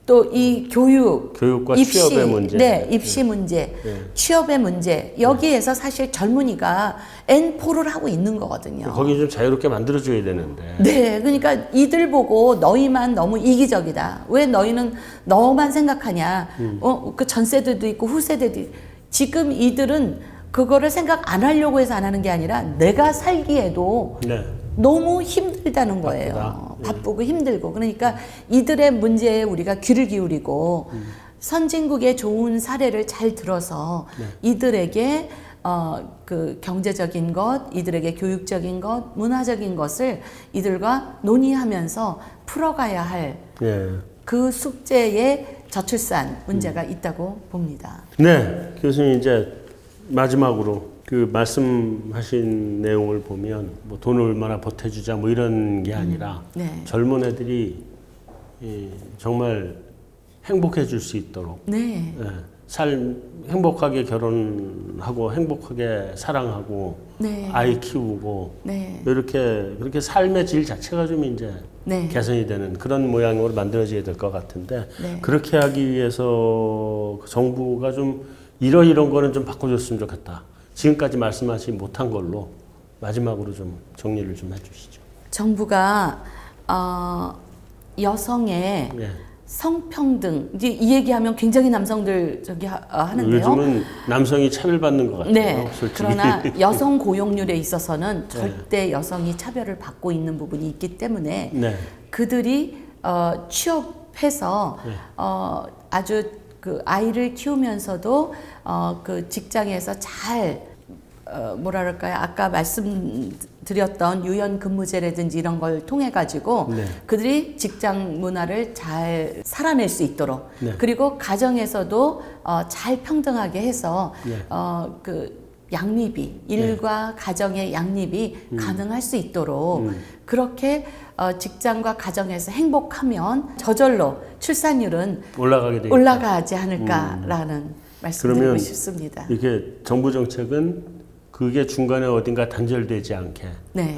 또 이 교육과 취업의 문제, 입시 문제, 취업의 문제 여기에서 사실 젊은이가 N4를 하고 있는 거거든요. 거기 좀 자유롭게 만들어줘야 되는데. 네, 그러니까 이들 보고 너희만 너무 이기적이다. 왜 너희는 너만 생각하냐? 그 전 세대도 있고 후 세대도 있고. 지금 이들은 그거를 생각 안 하려고 해서 안 하는 게 아니라 내가 살기에도 너무 힘들다는 거예요. 바쁘고 힘들고. 그러니까 이들의 문제에 우리가 귀를 기울이고 선진국의 좋은 사례를 잘 들어서 이들에게 그 경제적인 것, 이들에게 교육적인 것, 문화적인 것을 이들과 논의하면서 풀어가야 할 그 숙제에 저출산 문제가 있다고 봅니다. 네, 교수님 이제 마지막으로 그 말씀하신 내용을 보면 뭐 돈을 얼마나 보태주자 뭐 이런 게 아니라 네. 젊은 애들이 정말 행복해질 수 있도록 네. 행복하게 결혼하고 행복하게 사랑하고 네. 아이 키우고 네. 그렇게 삶의 질 자체가 좀 이제 네. 개선이 되는 그런 모양으로 만들어져야 될 것 같은데 네. 그렇게 하기 위해서 정부가 좀 이런 거는 좀 바꿔줬으면 좋겠다. 지금까지 말씀하지 못한 걸로 마지막으로 좀 정리를 좀 해주시죠. 정부가 여성의 네. 성평등 이제 이 얘기하면 굉장히 남성들 하는데요. 요즘은 남성이 차별받는 것 같아요. 네. 솔직히. 그러나 여성 고용률에 있어서는 절대 여성이 차별을 받고 있는 부분이 있기 때문에 네. 그들이 취업해서 네. 아주 그 아이를 키우면서도 그 직장에서 잘 뭐랄까요? 아까 말씀드렸던 유연근무제라든지 이런 걸 통해 가지고 네. 그들이 직장 문화를 잘 살아낼 수 있도록 네. 그리고 가정에서도 잘 평등하게 해서 네. 그 양립이 일과 가정의 양립이 가능할 수 있도록 그렇게 직장과 가정에서 행복하면 저절로 출산율은 올라가게 되겠다. 올라가지 않을까라는 말씀드리고 그러면 싶습니다. 이렇게 정부 정책은 그게 중간에 어딘가 단절되지 않게 네.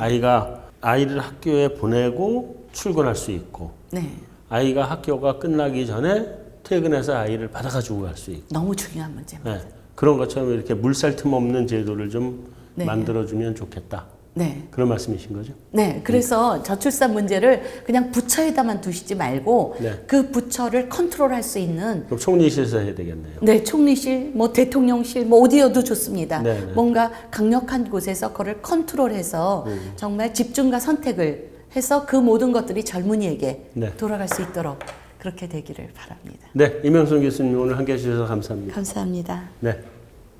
아이를 학교에 보내고 출근할 수 있고 네, 아이가 학교가 끝나기 전에 퇴근해서 아이를 받아가지고 갈 수 있고 너무 중요한 문제입니다. 네. 그런 것처럼 이렇게 물살 틈 없는 제도를 좀 네. 만들어주면 좋겠다. 네. 그런 말씀이신 거죠? 네, 그래서 저출산 문제를 그냥 부처에다만 두시지 말고 네. 그 부처를 컨트롤할 수 있는 그럼 총리실에서 해야 되겠네요. 네, 총리실, 뭐 대통령실, 뭐 어디여도 좋습니다. 네, 네. 뭔가 강력한 곳에서 그걸 컨트롤해서 정말 집중과 선택을 해서 그 모든 것들이 젊은이에게 네. 돌아갈 수 있도록 그렇게 되기를 바랍니다. 네, 이명선 교수님 오늘 함께해 주셔서 감사합니다. 감사합니다. 네,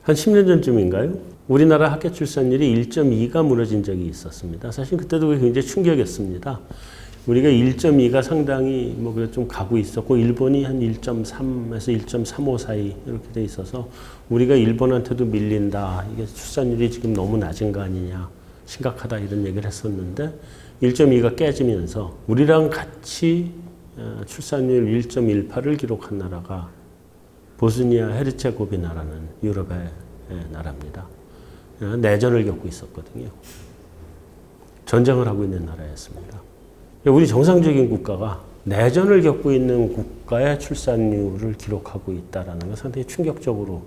한 10년 전쯤인가요? 우리나라 학교 출산율이 1.2가 무너진 적이 있었습니다. 사실 그때도 굉장히 충격이었습니다. 우리가 1.2가 상당히 좀 가고 있었고 일본이 한 1.3에서 1.35 사이 이렇게 돼 있어서 우리가 일본한테도 밀린다. 이게 출산율이 지금 너무 낮은 거 아니냐. 심각하다 이런 얘기를 했었는데 1.2가 깨지면서 우리랑 같이 출산율 1.18을 기록한 나라가 보스니아 헤르체고비나라는 유럽의 나라입니다. 내전을 겪고 있었거든요. 전쟁을 하고 있는 나라였습니다. 우리 정상적인 국가가 내전을 겪고 있는 국가의 출산율을 기록하고 있다는 건 상당히 충격적으로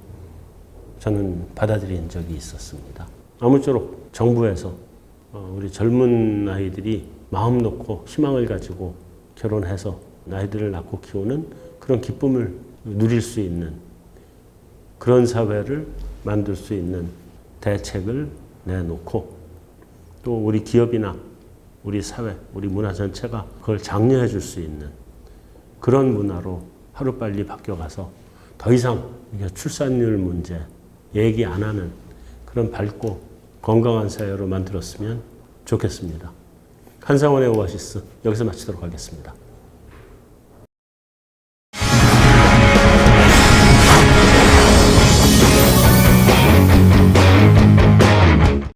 저는 받아들인 적이 있었습니다. 아무쪼록 정부에서 우리 젊은 아이들이 마음 놓고 희망을 가지고 결혼해서 아이들을 낳고 키우는 그런 기쁨을 누릴 수 있는 그런 사회를 만들 수 있는 대책을 내놓고 또 우리 기업이나 우리 사회, 우리 문화 전체가 그걸 장려해 줄 수 있는 그런 문화로 하루빨리 바뀌어가서 더 이상 출산율 문제 얘기 안 하는 그런 밝고 건강한 사회로 만들었으면 좋겠습니다. 한상원의 오아시스 여기서 마치도록 하겠습니다.